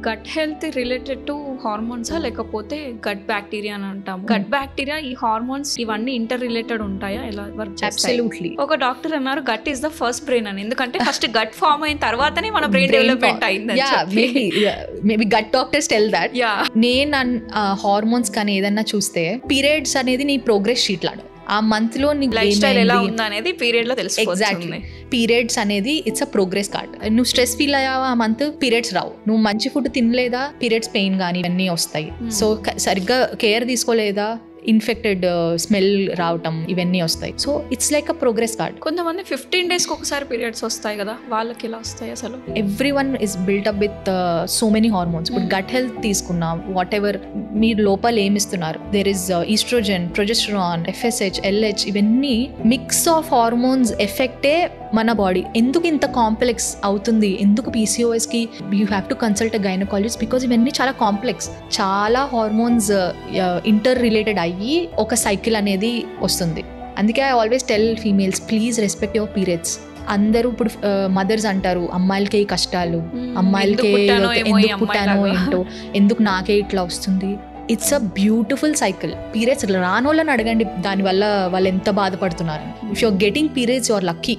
Gut health related to హార్మోన్సా లేకపోతే gut bacteria అని అంటాము. గట్ బ్యాక్టీరియా ఈ హార్మోన్స్ ఇవన్నీ ఇంటర్ రిలేటెడ్ ఉంటాయా, ఎలా వర్క్ చేస్తాయి? అబ్సల్యూట్లీ. ఒక డాక్టర్ అన్నారు gut is the first brain అని, ఎందుకంటే ఫస్ట్ గట్ ఫార్మ్ అయిన తర్వాతనే మన బ్రెయిన్ డెవలప్మెంట్ అయింది. Maybe gut doctors tell that. నేను హార్మోన్స్ కానీ ఏదన్నా చూస్తే పీరియడ్స్ అనేది నీ ప్రోగ్రెస్ షీట్ లాగా, ఆ మంత్ లో నీకు లైఫ్ స్టైల్ ఎలా ఉందా అనేది పీరియడ్ లో తెలిసిపోతుంది. ఎగ్జాక్ట్లీ. పీరియడ్స్ అనేది ఇట్స్ అ ప్రోగ్రెస్ కార్డ్. నువ్వు స్ట్రెస్ ఫీల్ అయ్యావా ఆ మంత్, పీరియడ్స్ రావు. నువ్వు మంచి ఫుడ్ తినలేదా, పీరియడ్స్ పెయిన్ కానీ ఇవన్నీ వస్తాయి. సో సరిగ్గా కేర్ తీసుకోలేదా, ఇన్ఫెక్టెడ్ స్మెల్ రావటం ఇవన్నీ వస్తాయి. So it's like a progress card. కొంతమంది 15 days ఒకసారి పీరియడ్స్ వస్తాయి కదా, వాళ్ళకి ఎలా వస్తాయి అసలు? Every one is built up with so many hormones. ఇప్పుడు గట్ హెల్త్ తీసుకున్నా, వాట్ ఎవర్ మీరు లోపల ఏమిస్తున్నారు, there is oestrogen, progesterone, FSH, LH, ఇవన్నీ మిక్స్ ఆఫ్ హార్మోన్స్ ఎఫెక్టే మన బాడీ. ఎందుకు ఇంత కాంప్లెక్స్ అవుతుంది, ఎందుకు PCOS కి you have to consult a gynaecologist, because ఇవన్నీ చాలా కాంప్లెక్స్. చాలా హార్మోన్స్ ఇంటర్ రిలేటెడ్ అయ్యి ఒక సైకిల్ అనేది వస్తుంది. అందుకే I always tell females, please respect your periods. అందరూ ఇప్పుడు మదర్స్ అంటారు అమ్మాయిలకే కష్టాలు, అమ్మాయిలకే ఎందుకు పుట్టానో ఏంటో, ఎందుకు నాకే ఇట్లా వస్తుంది. It's a beautiful cycle. Periods రానోళ్ళని అడగండి దానివల్ల వాళ్ళు ఎంత బాధపడుతున్నారు. If you're getting periods you are lucky.